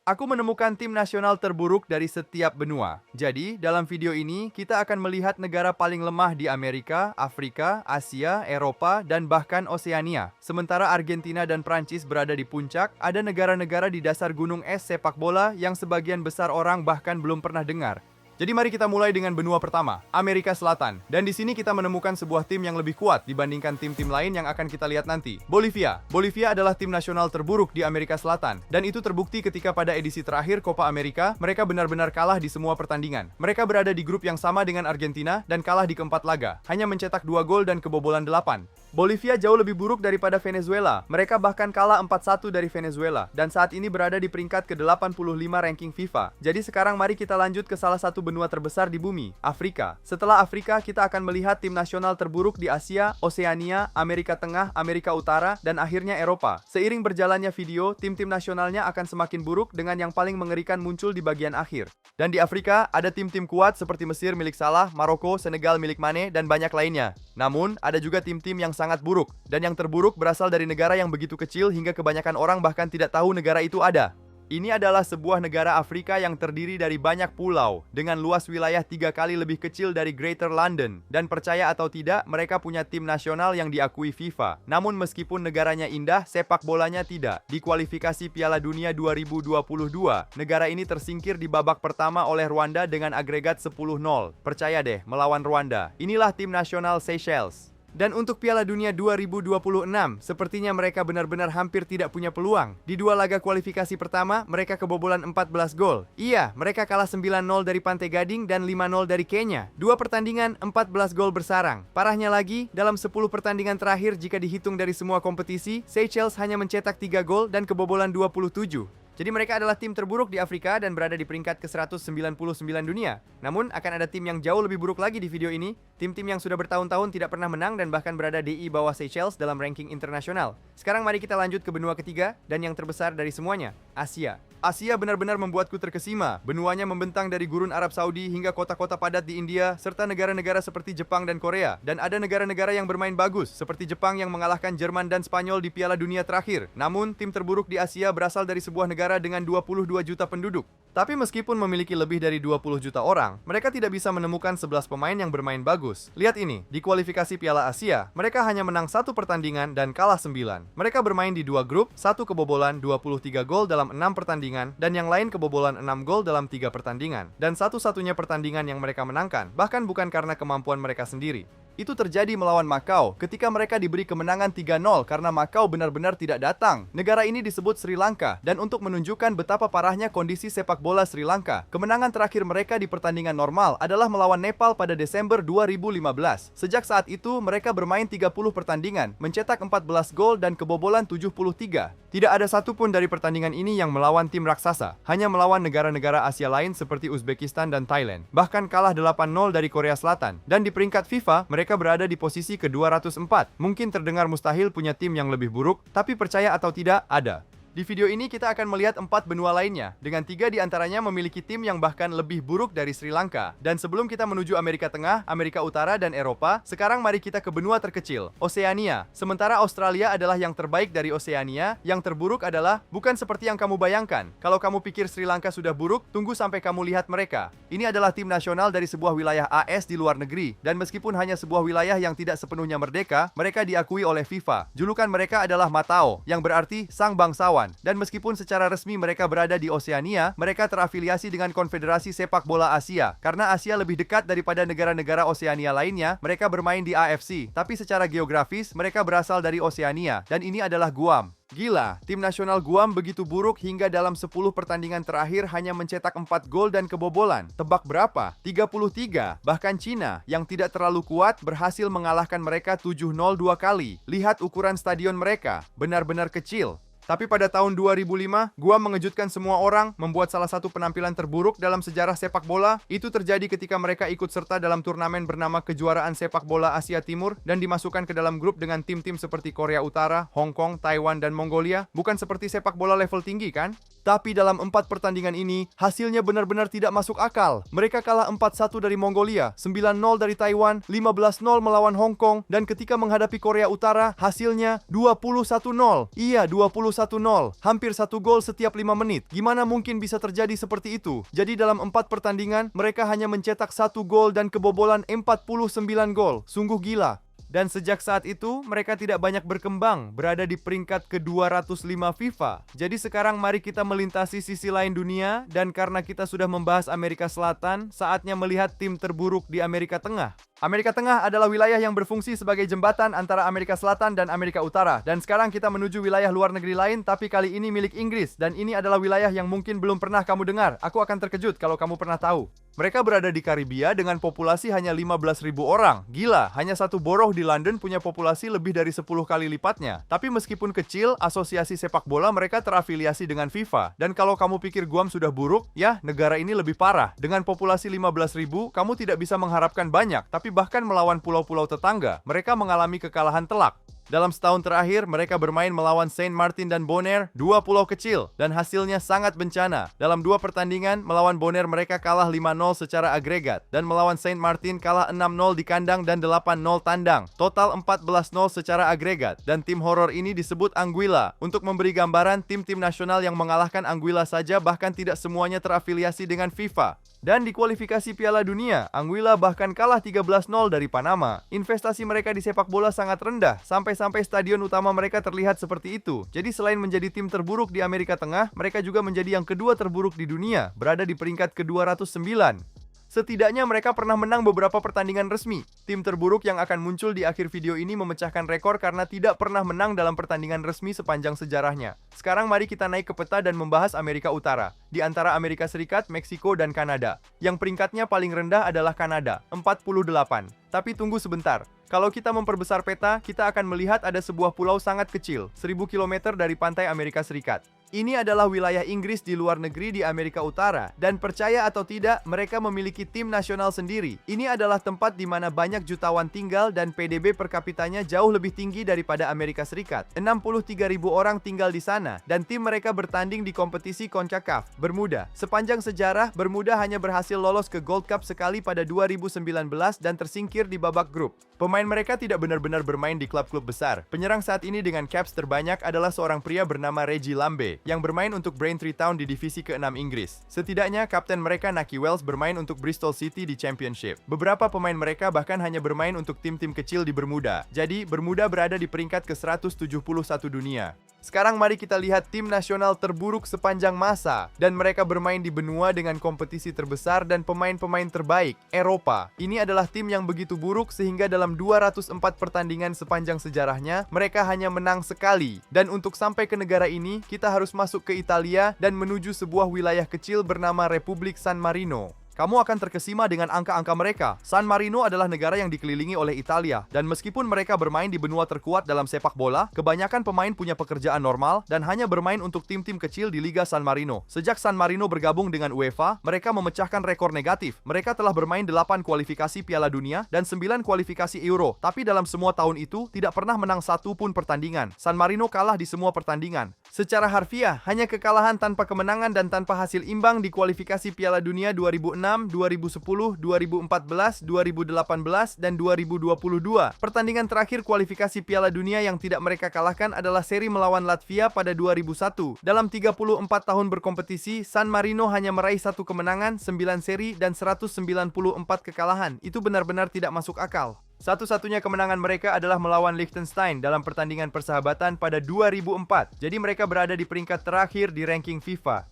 Aku menemukan tim nasional terburuk dari setiap benua. Jadi, dalam video ini, kita akan melihat negara paling lemah di Amerika, Afrika, Asia, Eropa, dan bahkan Oseania. Sementara Argentina dan Prancis berada di puncak, ada negara-negara di dasar gunung es sepak bola yang sebagian besar orang bahkan belum pernah dengar. Jadi mari kita mulai dengan benua pertama, Amerika Selatan. Dan di sini kita menemukan sebuah tim yang lebih kuat dibandingkan tim-tim lain yang akan kita lihat nanti. Bolivia. Bolivia adalah tim nasional terburuk di Amerika Selatan. Dan itu terbukti ketika pada edisi terakhir Copa America, mereka benar-benar kalah di semua pertandingan. Mereka berada di grup yang sama dengan Argentina dan kalah di keempat laga. Hanya mencetak 2 gol dan kebobolan 8. Bolivia jauh lebih buruk daripada Venezuela. Mereka bahkan kalah 4-1 dari Venezuela. Dan saat ini berada di peringkat ke-85 ranking FIFA. Jadi sekarang mari kita lanjut ke salah satu benua terbesar di bumi, Afrika. Setelah Afrika, kita akan melihat tim nasional terburuk di Asia, Oseania, Amerika Tengah, Amerika Utara, dan akhirnya Eropa. Seiring berjalannya video, tim-tim nasionalnya akan semakin buruk dengan yang paling mengerikan muncul di bagian akhir. Dan di Afrika, ada tim-tim kuat seperti Mesir milik Salah, Maroko, Senegal milik Mane, dan banyak lainnya. Namun, ada juga tim-tim yang sangat buruk. Dan yang terburuk berasal dari negara yang begitu kecil hingga kebanyakan orang bahkan tidak tahu negara itu ada. Ini adalah sebuah negara Afrika yang terdiri dari banyak pulau, dengan luas wilayah 3 kali lebih kecil dari Greater London. Dan percaya atau tidak, mereka punya tim nasional yang diakui FIFA. Namun meskipun negaranya indah, sepak bolanya tidak. Di kualifikasi Piala Dunia 2022, negara ini tersingkir di babak pertama oleh Rwanda dengan agregat 10-0. Percaya deh, melawan Rwanda. Inilah tim nasional Seychelles. Dan untuk Piala Dunia 2026, sepertinya mereka benar-benar hampir tidak punya peluang. Di 2 laga kualifikasi pertama, mereka kebobolan 14 gol. Iya, mereka kalah 9-0 dari Pantai Gading dan 5-0 dari Kenya. 2 pertandingan, 14 gol bersarang. Parahnya lagi, dalam 10 pertandingan terakhir jika dihitung dari semua kompetisi, Seychelles hanya mencetak 3 gol dan kebobolan 27. Jadi mereka adalah tim terburuk di Afrika dan berada di peringkat ke-199 dunia. Namun, akan ada tim yang jauh lebih buruk lagi di video ini. Tim-tim yang sudah bertahun-tahun tidak pernah menang dan bahkan berada di bawah Seychelles dalam ranking internasional. Sekarang mari kita lanjut ke benua ketiga dan yang terbesar dari semuanya, Asia. Asia benar-benar membuatku terkesima. Benuanya membentang dari gurun Arab Saudi hingga kota-kota padat di India, serta negara-negara seperti Jepang dan Korea. Dan ada negara-negara yang bermain bagus, seperti Jepang yang mengalahkan Jerman dan Spanyol di Piala Dunia terakhir. Namun, tim terburuk di Asia berasal dari sebuah negara dengan 22 juta penduduk. Tapi meskipun memiliki lebih dari 20 juta orang, mereka tidak bisa menemukan 11 pemain yang bermain bagus. Lihat ini, di kualifikasi Piala Asia, mereka hanya menang 1 pertandingan dan kalah 9. Mereka bermain di 2 grup, 1 kebobolan 23 gol dalam 6 pertandingan, dan yang lain kebobolan 6 gol dalam 3 pertandingan. Dan satu-satunya pertandingan yang mereka menangkan, bahkan bukan karena kemampuan mereka sendiri. Itu terjadi melawan Macau ketika mereka diberi kemenangan 3-0 karena Macau benar-benar tidak datang. Negara ini disebut Sri Lanka, dan untuk menunjukkan betapa parahnya kondisi sepak bola Sri Lanka, kemenangan terakhir mereka di pertandingan normal adalah melawan Nepal pada Desember 2015. Sejak saat itu, mereka bermain 30 pertandingan, mencetak 14 gol dan kebobolan 73. Tidak ada satupun dari pertandingan ini yang melawan tim raksasa, hanya melawan negara-negara Asia lain seperti Uzbekistan dan Thailand. Bahkan kalah 8-0 dari Korea Selatan. Dan di peringkat FIFA, mereka berada di posisi ke-204. Mungkin terdengar mustahil punya tim yang lebih buruk, tapi percaya atau tidak, ada. Di video ini kita akan melihat 4 benua lainnya, dengan 3 di antaranya memiliki tim yang bahkan lebih buruk dari Sri Lanka. Dan sebelum kita menuju Amerika Tengah, Amerika Utara, dan Eropa, sekarang mari kita ke benua terkecil, Oseania. Sementara Australia adalah yang terbaik dari Oseania, yang terburuk adalah bukan seperti yang kamu bayangkan. Kalau kamu pikir Sri Lanka sudah buruk, tunggu sampai kamu lihat mereka. Ini adalah tim nasional dari sebuah wilayah AS di luar negeri, dan meskipun hanya sebuah wilayah yang tidak sepenuhnya merdeka, mereka diakui oleh FIFA. Julukan mereka adalah Matao, yang berarti sang bangsawan. Dan meskipun secara resmi mereka berada di Oseania, mereka terafiliasi dengan Konfederasi Sepak Bola Asia. Karena Asia lebih dekat daripada negara-negara Oseania lainnya, mereka bermain di AFC. Tapi secara geografis, mereka berasal dari Oseania. Dan ini adalah Guam. Gila, tim nasional Guam begitu buruk hingga dalam 10 pertandingan terakhir hanya mencetak 4 gol dan kebobolan. Tebak berapa? 33. Bahkan Cina, yang tidak terlalu kuat, berhasil mengalahkan mereka 7-0 2 kali. Lihat ukuran stadion mereka, benar-benar kecil. Tapi pada tahun 2005, Guam mengejutkan semua orang, membuat salah satu penampilan terburuk dalam sejarah sepak bola. Itu terjadi ketika mereka ikut serta dalam turnamen bernama Kejuaraan Sepak Bola Asia Timur dan dimasukkan ke dalam grup dengan tim-tim seperti Korea Utara, Hong Kong, Taiwan, dan Mongolia. Bukan seperti sepak bola level tinggi kan? Tapi dalam 4 pertandingan ini, hasilnya benar-benar tidak masuk akal. Mereka kalah 4-1 dari Mongolia, 9-0 dari Taiwan, 15-0 melawan Hong Kong, dan ketika menghadapi Korea Utara, hasilnya 21-0. Iya, 21-0. 21-0, hampir 1 gol setiap 5 menit. Gimana mungkin bisa terjadi seperti itu? Jadi dalam 4 pertandingan, mereka hanya mencetak 1 gol dan kebobolan 49 gol. Sungguh gila. Dan sejak saat itu, mereka tidak banyak berkembang, berada di peringkat ke-205 FIFA. Jadi sekarang mari kita melintasi sisi lain dunia, dan karena kita sudah membahas Amerika Selatan, saatnya melihat tim terburuk di Amerika Tengah. Amerika Tengah adalah wilayah yang berfungsi sebagai jembatan antara Amerika Selatan dan Amerika Utara. Dan sekarang kita menuju wilayah luar negeri lain, tapi kali ini milik Inggris. Dan ini adalah wilayah yang mungkin belum pernah kamu dengar. Aku akan terkejut kalau kamu pernah tahu. Mereka berada di Karibia dengan populasi hanya 15.000 orang. Gila, hanya satu borough di London punya populasi lebih dari 10 kali lipatnya. Tapi meskipun kecil, asosiasi sepak bola mereka terafiliasi dengan FIFA. Dan kalau kamu pikir Guam sudah buruk, ya, negara ini lebih parah. Dengan populasi 15.000, kamu tidak bisa mengharapkan banyak, tapi bahkan melawan pulau-pulau tetangga, mereka mengalami kekalahan telak. Dalam setahun terakhir, mereka bermain melawan Saint Martin dan Bonaire, 2 pulau kecil, dan hasilnya sangat bencana. Dalam 2 pertandingan, melawan Bonaire mereka kalah 5-0 secara agregat, dan melawan Saint Martin kalah 6-0 di kandang dan 8-0 tandang. Total 14-0 secara agregat, dan tim horor ini disebut Anguilla. Untuk memberi gambaran, tim-tim nasional yang mengalahkan Anguilla saja bahkan tidak semuanya terafiliasi dengan FIFA. Dan di kualifikasi Piala Dunia, Anguilla bahkan kalah 13-0 dari Panama. Investasi mereka di sepak bola sangat rendah, sampai stadion utama mereka terlihat seperti itu. Jadi selain menjadi tim terburuk di Amerika Tengah, mereka juga menjadi yang kedua terburuk di dunia, berada di peringkat ke-209. Setidaknya mereka pernah menang beberapa pertandingan resmi. Tim terburuk yang akan muncul di akhir video ini memecahkan rekor karena tidak pernah menang dalam pertandingan resmi sepanjang sejarahnya. Sekarang mari kita naik ke peta dan membahas Amerika Utara. Di antara Amerika Serikat, Meksiko, dan Kanada. Yang peringkatnya paling rendah adalah Kanada, 48. Tapi tunggu sebentar. Kalau kita memperbesar peta, kita akan melihat ada sebuah pulau sangat kecil, 1000 km dari pantai Amerika Serikat. Ini adalah wilayah Inggris di luar negeri di Amerika Utara, dan percaya atau tidak, mereka memiliki tim nasional sendiri. Ini adalah tempat di mana banyak jutawan tinggal dan PDB per kapitanya jauh lebih tinggi daripada Amerika Serikat. 63.000 orang tinggal di sana, dan tim mereka bertanding di kompetisi CONCACAF, Bermuda. Sepanjang sejarah, Bermuda hanya berhasil lolos ke Gold Cup sekali pada 2019 dan tersingkir di babak grup. Pemain mereka tidak benar-benar bermain di klub-klub besar. Penyerang saat ini dengan caps terbanyak adalah seorang pria bernama Reggie Lambe, yang bermain untuk Braintree Town di divisi ke-6 Inggris. Setidaknya, kapten mereka Naki Wells bermain untuk Bristol City di Championship. Beberapa pemain mereka bahkan hanya bermain untuk tim-tim kecil di Bermuda. Jadi, Bermuda berada di peringkat ke-171 dunia. Sekarang mari kita lihat tim nasional terburuk sepanjang masa, dan mereka bermain di benua dengan kompetisi terbesar dan pemain-pemain terbaik, Eropa. Ini adalah tim yang begitu buruk sehingga dalam 204 pertandingan sepanjang sejarahnya, mereka hanya menang sekali. Dan untuk sampai ke negara ini, kita harus masuk ke Italia dan menuju sebuah wilayah kecil bernama Republik San Marino. Kamu akan terkesima dengan angka-angka mereka. San Marino adalah negara yang dikelilingi oleh Italia, dan meskipun mereka bermain di benua terkuat dalam sepak bola, kebanyakan pemain punya pekerjaan normal dan hanya bermain untuk tim-tim kecil di Liga San Marino. Sejak San Marino bergabung dengan UEFA, mereka memecahkan rekor negatif. Mereka telah bermain 8 kualifikasi Piala Dunia dan 9 kualifikasi Euro, tapi dalam semua tahun itu tidak pernah menang satu pun pertandingan. San Marino kalah di semua pertandingan. Secara harfiah, hanya kekalahan tanpa kemenangan dan tanpa hasil imbang di kualifikasi Piala Dunia 2006, 2010, 2014, 2018, dan 2022. Pertandingan terakhir kualifikasi Piala Dunia yang tidak mereka kalahkan adalah seri melawan Latvia pada 2001. Dalam 34 tahun berkompetisi, San Marino hanya meraih 1 kemenangan, 9 seri, dan 194 kekalahan. Itu benar-benar tidak masuk akal. Satu-satunya kemenangan mereka adalah melawan Liechtenstein dalam pertandingan persahabatan pada 2004. Jadi mereka berada di peringkat terakhir di ranking FIFA.